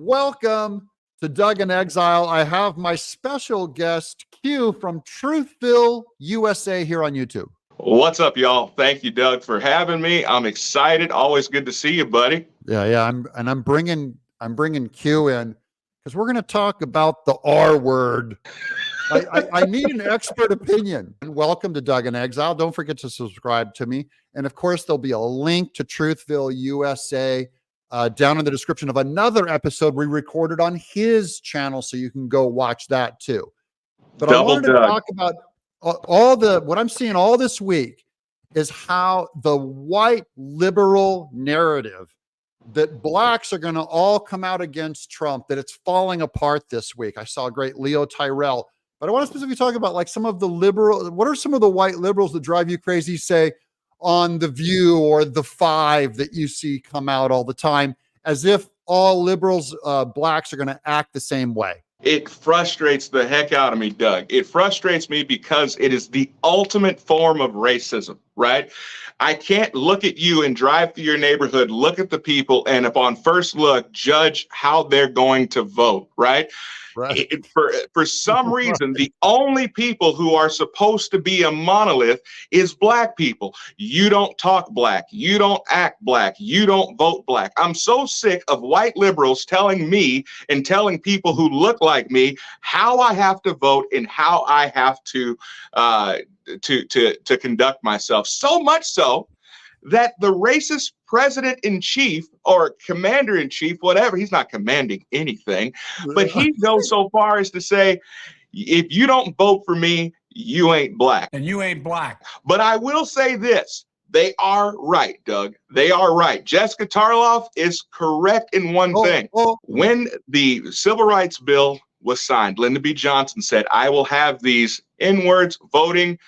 Welcome to Doug in Exile. I have my special guest, Q from Truthville USA here on YouTube. What's up, y'all? Thank you, Doug, for having me. I'm excited. Always good to see you, buddy. Yeah. I'm bringing Q in because we're going to talk about the R word. I need an expert opinion. And welcome to Doug in Exile. Don't forget to subscribe to me. And of course, there'll be a link to Truthville USA down in the description of another episode we recorded on his channel, so you can go watch that too. But I wanted to talk about what I'm seeing all this week is how the white liberal narrative that blacks are going to all come out against Trump, that it's falling apart this week. I saw a great Leo Tyrell, but I want to specifically talk about like some of the what are some of the white liberals that drive you crazy, say on The View or The Five, that you see come out all the time as if all liberals, blacks, are going to act the same way. It frustrates the heck out of me, Doug. It frustrates me because it is the ultimate form of racism, right? I can't look at you and drive through your neighborhood, look at the people, and upon first look, judge how they're going to vote, right? Right. For some reason, the only people who are supposed to be a monolith is black people. You don't talk black. You don't act black. You don't vote black. I'm so sick of white liberals telling me and telling people who look like me how I have to vote and how I have to conduct myself. So much so that the racist president-in-chief or commander-in-chief, whatever, he's not commanding anything, but he goes so far as to say, if you don't vote for me, you ain't black. And you ain't black. But I will say this. They are right, Doug. They are right. Jessica Tarlov is correct in one thing. When the Civil Rights Bill was signed, Lyndon B. Johnson said, I will have these N-words voting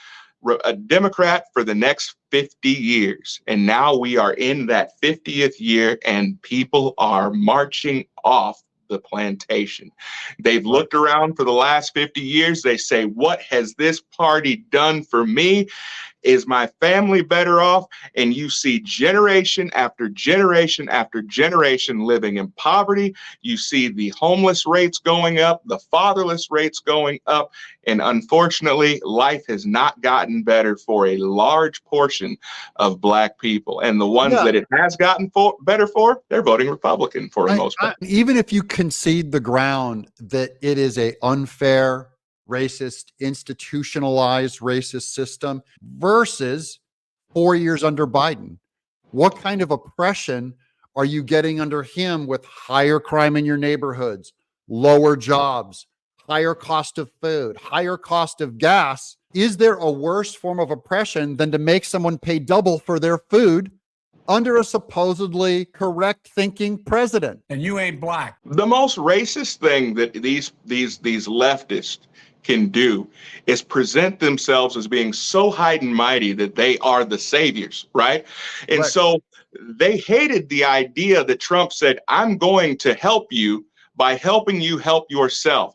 a Democrat for the next 50 years. And now we are in that 50th year and people are marching off the plantation. They've looked around for the last 50 years. They say, what has this party done for me? Is my family better off? And you see generation after generation after generation living in poverty. You see the homeless rates going up, the fatherless rates going up. And unfortunately, life has not gotten better for a large portion of black people. And the ones that it has gotten better for, they're voting Republican for the most part. Even if you concede the ground that it is a unfair, racist, institutionalized racist system versus 4 years under Biden, what kind of oppression are you getting under him with higher crime in your neighborhoods, lower jobs, higher cost of food, higher cost of gas? Is there a worse form of oppression than to make someone pay double for their food under a supposedly correct thinking president? And you ain't black. The most racist thing that these leftists can do is present themselves as being so high and mighty that they are the saviors, right? And so they hated the idea that Trump said, I'm going to help you by helping you help yourself.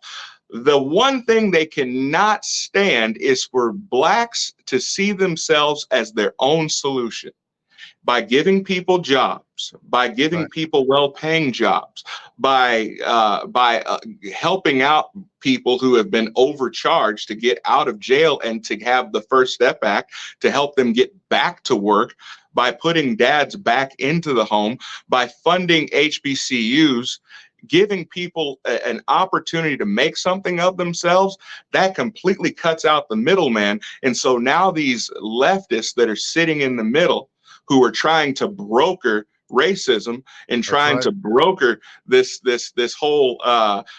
The one thing they cannot stand is for blacks to see themselves as their own solution. By giving people jobs, by giving people well-paying jobs, by helping out people who have been overcharged to get out of jail and to have the First Step Act to help them get back to work, by putting dads back into the home, by funding HBCUs, giving people an opportunity to make something of themselves, that completely cuts out the middleman. And so now these leftists that are sitting in the middle, who are trying to broker racism and trying to broker this whole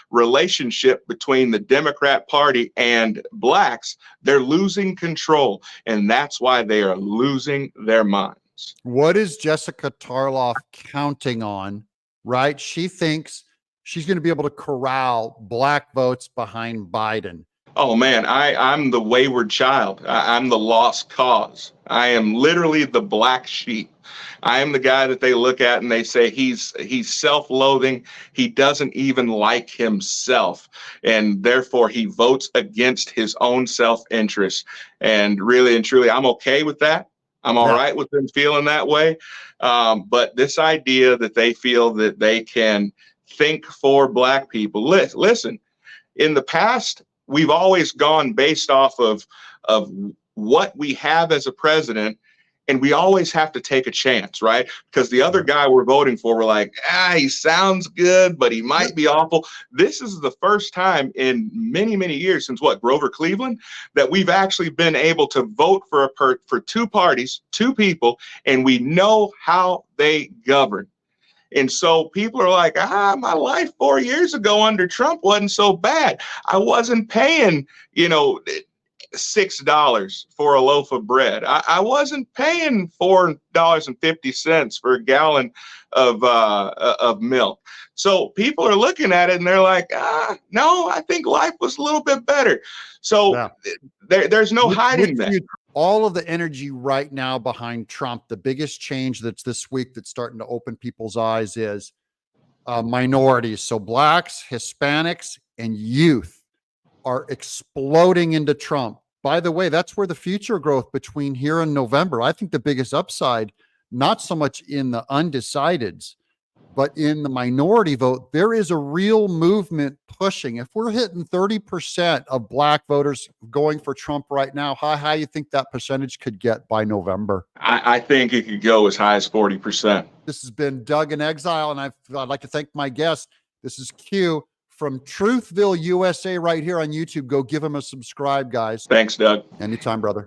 relationship between the Democrat Party and blacks, they're losing control. And that's why they are losing their minds. What is Jessica Tarlov counting on, right? She thinks she's going to be able to corral black votes behind Biden. Oh man, I'm the wayward child. I'm the lost cause. I am literally the black sheep. I am the guy that they look at and they say he's self-loathing. He doesn't even like himself, and therefore he votes against his own self-interest. And really and truly, I'm okay with that. I'm all right with them feeling that way. But this idea that they feel that they can think for Black people. Listen, in the past, we've always gone based off of what we have as a president, and we always have to take a chance, right? Because the other guy we're voting for, we're like, he sounds good, but he might be awful. This is the first time in many, many years since Grover Cleveland, that we've actually been able to vote for two parties, two people, and we know how they govern. And so people are like, my life 4 years ago under Trump wasn't so bad. I wasn't paying, $6 for a loaf of bread. I wasn't paying $4.50 for a gallon of milk. So people are looking at it and they're like, no, I think life was a little bit better. So there's no hiding that. All of the energy right now behind Trump, the biggest change that's this week that's starting to open people's eyes is minorities. So Blacks, Hispanics, and youth are exploding into Trump. By the way, that's where the future growth between here and November. I think the biggest upside, not so much in the undecideds, but in the minority vote, there is a real movement pushing. If we're hitting 30% of Black voters going for Trump right now, how high you think that percentage could get by November? I think it could go as high as 40%. This has been Doug in Exile, and I'd like to thank my guest. This is Q from Truthville USA right here on YouTube. Go give him a subscribe, guys. Thanks, Doug. Anytime, brother.